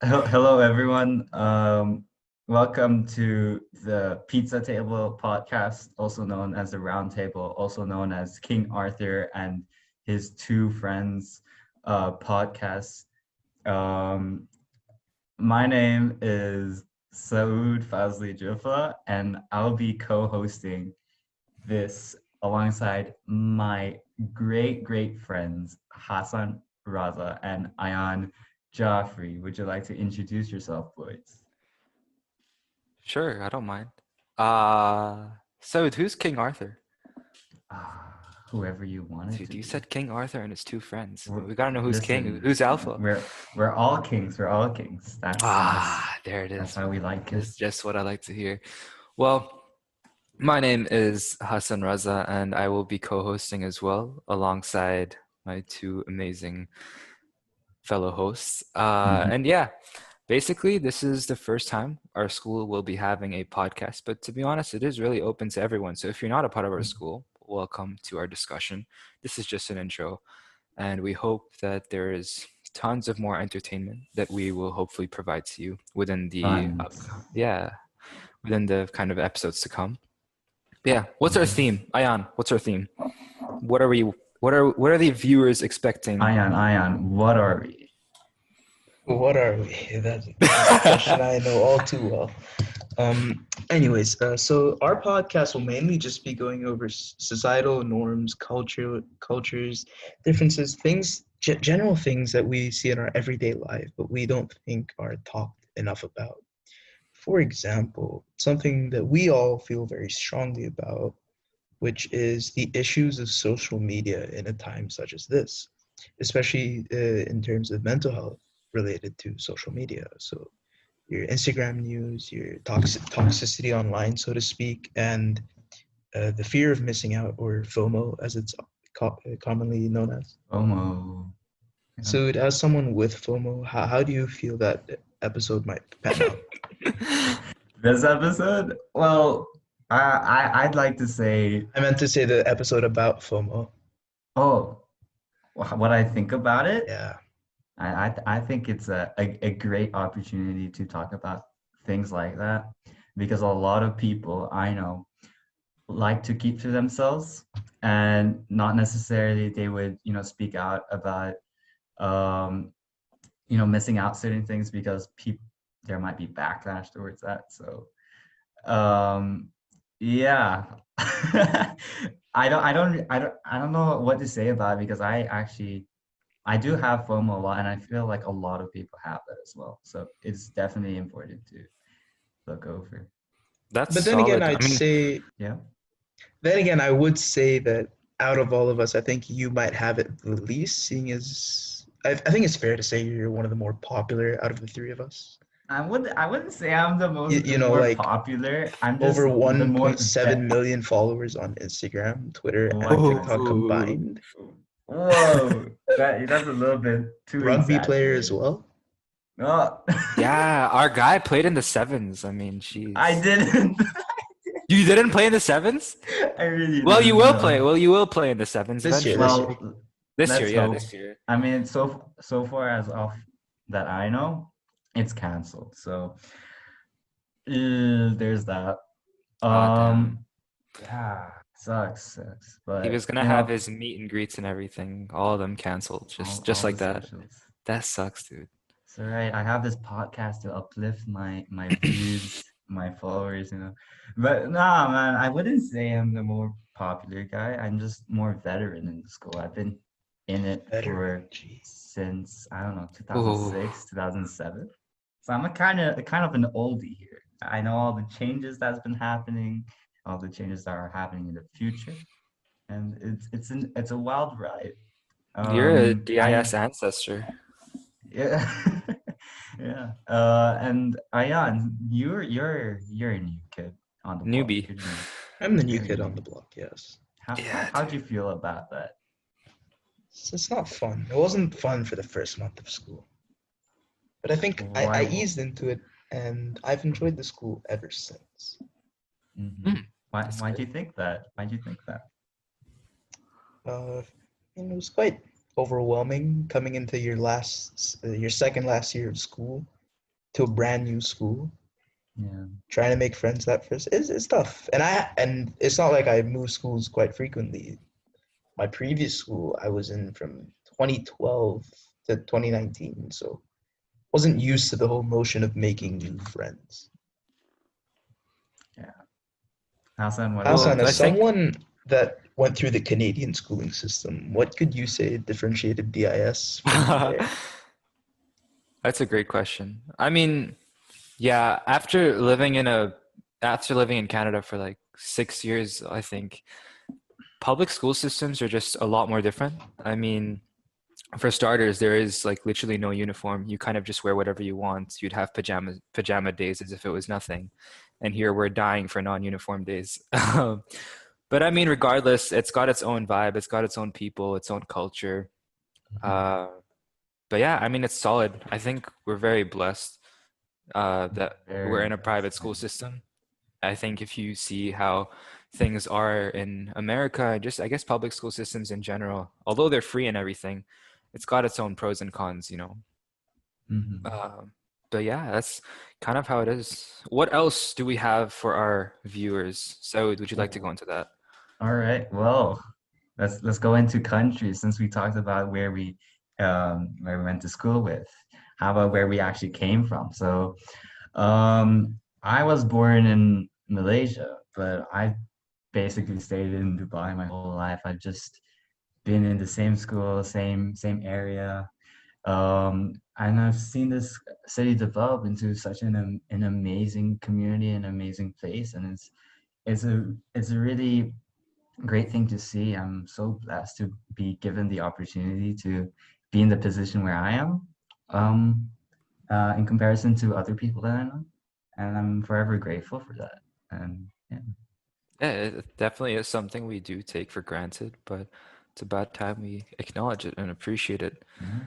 Hello, everyone. Welcome to the Pizza Table podcast, also known as the Roundtable, also known as King Arthur and his two friends podcast. Um, my name is Saud Fazli Jufa, and I'll be co-hosting this alongside my great friends Hassan Raza and Ayan Joffrey. Would you like to introduce yourself, boys? Sure, I don't mind. So who's King Arthur? Whoever you want it Dude, to you be. said King Arthur and his two friends. We're, We gotta know who's king, listen, who's alpha. we're all kings. We're all kings. There it That's is, how we man. like That it. is just what I like to hear. Well, my name is Hassan Raza, and I will be co-hosting as well, alongside my two amazing fellow hosts. Mhm. And yeah, basically, this is the first time our school will be having a podcast, but to be honest, it is really open to everyone. So if you're not a part of our school, welcome to our discussion. This is just an intro, and we hope that there is tons of more entertainment that we will hopefully provide to you within the Tons. yeah, within the kind of episodes to come. Yeah, what's our Mhm. theme? Ayan, what's our theme? What are we what are the viewers expecting? Ion, what are we? What are we? That's a question I know all too well. So our podcast will mainly just be going over societal norms, cultures, differences, things, general things that we see in our everyday life, but we don't think are talked enough about. For example, something that we all feel very strongly about, which is the issues of social media in a time such as this, especially in terms of mental health related to social media. So your Instagram news, your toxicity online, so to speak, and the fear of missing out, or FOMO, as it's commonly known as. FOMO. Yeah. So, as someone with FOMO, how do you feel that episode might pan out? This episode? Well, I'd like to say, I meant to say the episode about FOMO. oh, what I think about it. Yeah. I think it's a great opportunity to talk about things like that because a lot of people I know like to keep to themselves and not necessarily they would, speak out about, um, missing out certain things because people there might be backlash towards that. So, um, yeah. I don't know what to say about it because I do have FOMO a lot, and I feel like a lot of people have that as well. So it's definitely important to look over. That's But then again, solid. I I'd mean, say, Yeah. then again, I would say that out of all of us, I think you might have it the least, seeing as I think it's fair to say you're one of the more popular out of the three of us. I wouldn't say I'm You the know, more like popular. I'm just over the more 1.7 million followers on Instagram, Twitter, and TikTok 1.7. oh, combined. Whoa, that's a little bit too Rugby player as exaggerated. well. Oh, yeah, our guy played in the sevens. I mean, I jeez. didn't. You didn't play in the sevens? I really Well, you didn't will play. know. Well, you will play in the sevens This year, eventually. this year. Well, This year, let's yeah, hope. this year. I mean, so far as off that I know, it's canceled. So there's that. Oh, damn. Um, yeah, sucks. He But was gonna have his meet and greets and everything, all of them canceled, just all like the that. socials. That sucks, dude. It's all right. I have this podcast to uplift my views, my followers, you know. But nah, man, I wouldn't say I'm the more popular guy. I'm just more veteran in the school. I've been in it Veteran, for jeez. since I don't know, Oh, 2006, 2007. So I'm a kind of an oldie here. I know all the changes that's been happening, all the changes that are happening in the future, and it's a wild ride. you're a I DIS ancestor. Yeah. Yeah. And Ayan, you're a new kid on the block. Newbie. I'm the new You're a kid on new. the block, yes. Yeah, How'd you dude. feel about that? It's not fun. It wasn't fun for the first month of school. But I think Why? I eased into it, and I've enjoyed the school ever since. Mm-hmm. Hmm, that's Why do good. you think that? Why do you think that? Uh, and it was quite overwhelming coming into your second last year of school. to a brand new school, Yeah. trying to make friends that first is tough. And it's not like I move schools quite frequently. My previous school I was in from 2012 to 2019, so wasn't used to the whole motion of making new friends. Yeah. Hassan, what Well, Hassan, about as I you? think someone that went through the Canadian schooling system, what could you say differentiated DIS from there? that's a great question. I mean, yeah, after living in Canada for like 6 years, I think public school systems are just a lot more different. I mean, for starters, there is like literally no uniform. You kind of just wear whatever you want. You'd have pajama days as if it was nothing. And here we're dying for non-uniform days. But I mean, regardless, it's got its own vibe. It's got its own people, its own culture. Mhm. Uh, but yeah, I mean, it's solid. I think we're very blessed that we're Very in a blessed. private school system. I think if you see how things are in America, and just I guess public school systems in general, although they're free and everything, it's got its own pros and cons, you know. Mhm. Um, but yeah, that's kind of how it is. What else do we have for our viewers? So, would you like to go into that? All right. Well, let's go into countries since we talked about where we went to school with. How about where we actually came from? So, I was born in Malaysia, but I basically stayed in Dubai my whole life. I've just been in the same school, same area. And I've seen this city develop into such an amazing community, an amazing place, and it's a really great thing to see. I'm so blessed to be given the opportunity to be in the position where I am, um, in comparison to other people that I know, and I'm forever grateful for that. And yeah, Yeah, it definitely is something we do take for granted, but it's about time we acknowledge it and appreciate it. yeah,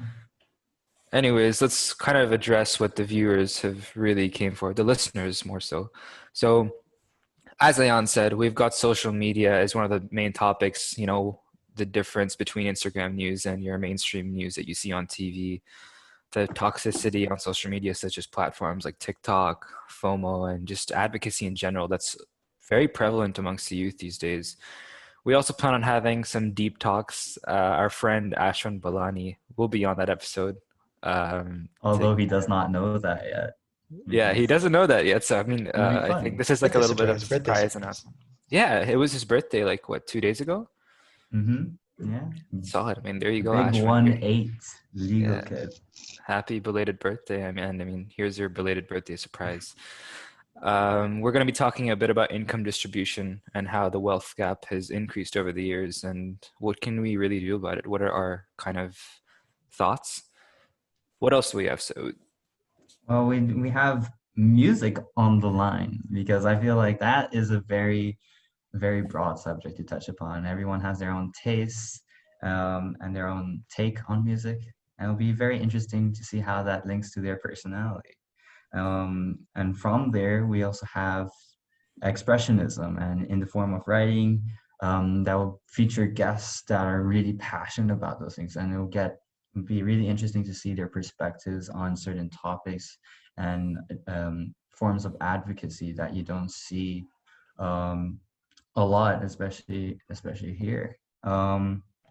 Anyways, let's kind of address what the viewers have really came for, the listeners more so. So, as Ayan said, we've got social media as one of the main topics, you know, the difference between Instagram news and your mainstream news that you see on TV, the toxicity on social media, such as platforms like TikTok, FOMO, and just advocacy in general. That's very prevalent amongst the youth these days. We also plan on having some deep talks. Our friend Ashwin Balani will be on that episode. To although he does not know that yet, which Yeah, he is doesn't know that yet. So I mean, gonna be I think fun. this is like a Birthday little bit of surprise, a birthday surprise surprise. announcement. Yeah, it was his birthday like what, 2 days ago? Yeah, Solid. I mean, there you the go, big Ashwin. 1-8 legal Yeah, kid. happy belated birthday. I mean, here's your belated birthday surprise. We're going to be talking a bit about income distribution and how the wealth gap has increased over the years, and what can we really do about it? What are our kind of thoughts? What else do we have? So, Well, we have music on the line because I feel like that is a very broad subject to touch upon. Everyone has their own tastes, and their own take on music, and it'll be very interesting to see how that links to their personality. And from there, we also have expressionism, and in the form of writing, that will feature guests that are really passionate about those things, and be really interesting to see their perspectives on certain topics and forms of advocacy that you don't see um, a lot, especially here. I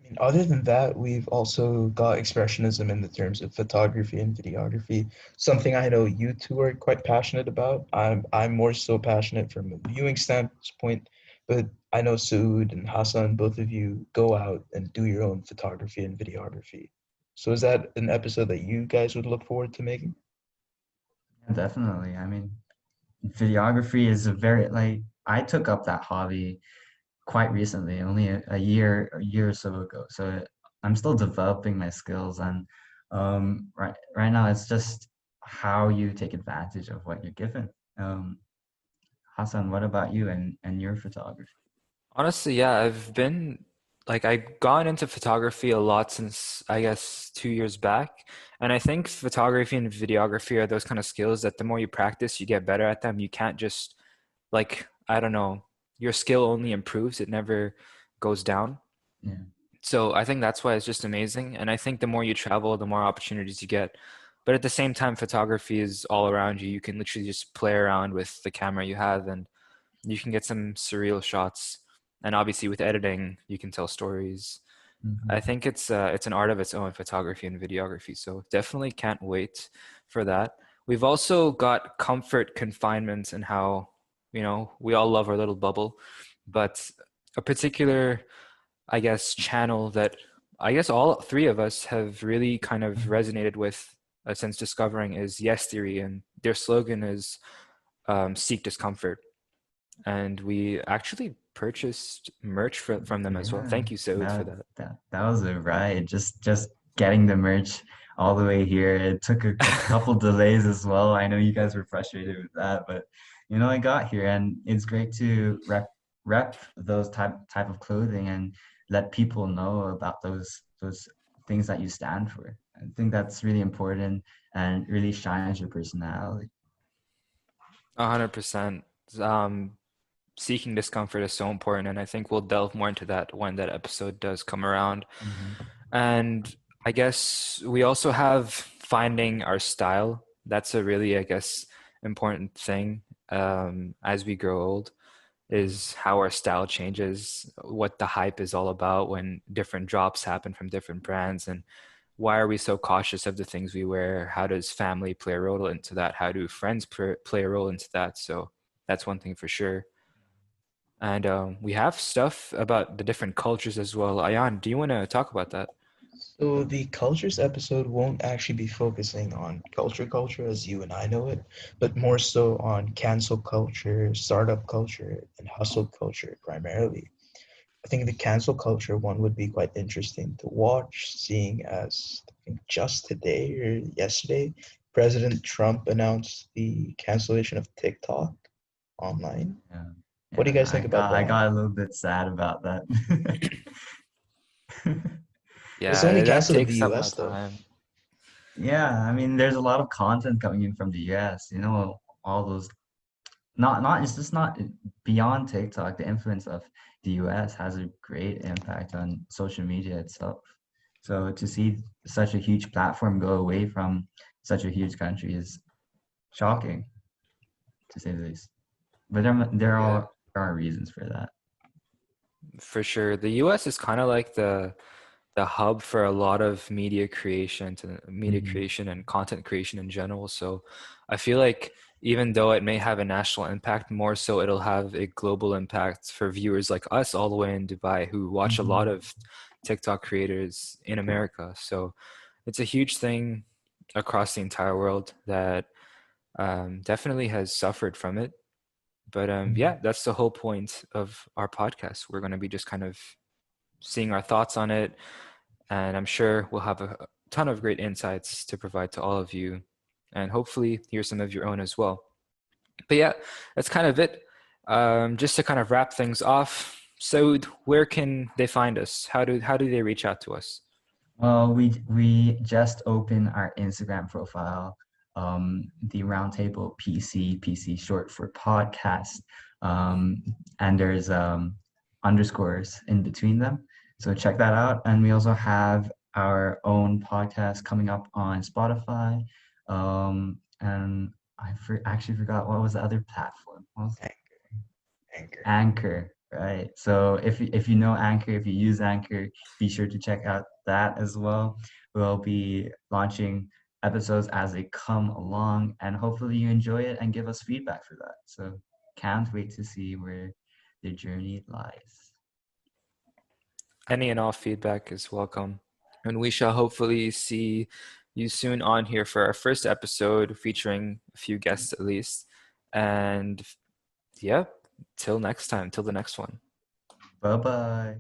mean, other than that, we've also got expressionism in the terms of photography and videography, something I know you two are quite passionate about. I'm more so passionate from a viewing standpoint, but I know Saud and Hassan, both of you go out and do your own photography and videography. So is that an episode that you guys would look forward to making? Definitely. I mean, videography is a very like I took up that hobby quite recently, only a year or so ago. So I'm still developing my skills, and right now it's just how you take advantage of what you're given. Um, Hassan, what about you and your photography? honestly, yeah, I've been like I got into photography a lot since I guess 2 years back. And I think photography and videography are those kind of skills that the more you practice, you get better at them. You can't just like, I don't know, your skill only improves, it never goes down. Yeah. So I think that's why it's just amazing. And I think the more you travel, the more opportunities you get. But at the same time, photography is all around you. You can literally just play around with the camera you have, and you can get some surreal shots. And obviously, with editing, you can tell stories. Mhm. I think it's an art of its own, photography and videography. So definitely can't wait for that. We've also got comfort confinement and how, we all love our little bubble, but a particular, I guess, channel that I guess all three of us have really kind of resonated with since discovering is Yes Theory, and their slogan is "Seek Discomfort." And we actually purchased merch from them as well. Yeah, Thank you, Saud, for that. that was a ride. Just getting the merch all the way here. It took a couple delays as well. I know you guys were frustrated with that, but I got here, and it's great to rep those type of clothing and let people know about those things that you stand for. I think that's really important and really shines your personality. 100%. Um, Seeking discomfort is so important, and I think we'll delve more into that when that episode does come around. Mhm. And I guess we also have finding our style. That's a really, I guess, important thing as we grow old, is how our style changes, what the hype is all about when different drops happen from different brands, and why are we so cautious of the things we wear? How does family play a role into that? How do friends play a role into that? So that's one thing for sure. And we have stuff about the different cultures as well. Ayan, do you want to talk about that? So the cultures episode won't actually be focusing on culture as you and I know it, but more so on cancel culture, startup culture, and hustle culture primarily. I think the cancel culture one would be quite interesting to watch, seeing as I think just today or yesterday, President Trump announced the cancellation of TikTok online. Yeah, What do you yeah. guys think about I that? got a little bit sad about that. It's only Yeah, that canceled in the takes up my US though. time. Yeah, I mean, there's a lot of content coming in from the US, all those not it's just not beyond TikTok, the influence of the US has a great impact on social media itself. So to see such a huge platform go away from such a huge country is shocking, to say the least. But Yeah, there are reasons for that. for sure. The US is kind of like the hub for a lot of media Hmm. creation and content creation in general. So I feel like even though it may have a national impact, more so it'll have a global impact for viewers like us all the way in Dubai who watch a lot Hmm. of TikTok creators in America. So it's a huge thing across the entire world that definitely has suffered from it. But yeah, that's the whole point of our podcast. We're going to be just kind of seeing our thoughts on it, and I'm sure we'll have a ton of great insights to provide to all of you, and hopefully hear some of your own as well. But yeah, that's kind of it. Just to kind of wrap things off. So, where can they find us? How do they reach out to us? Well, we just opened our Instagram profile, the Roundtable PC short for podcast, um, and there's underscores in between them. So check that out. And we also have our own podcast coming up on Spotify, and actually forgot what was the other platform. What was it? Anchor. Anchor, right? So if you know Anchor, if you use Anchor, be sure to check out that as well. We'll be launching episodes as they come along, and hopefully you enjoy it and give us feedback for that. So can't wait to see where the journey lies. Any and all feedback is welcome. And we shall hopefully see you soon on here for our first episode featuring a few guests at least. And yeah, till next time, till the next one. Bye bye.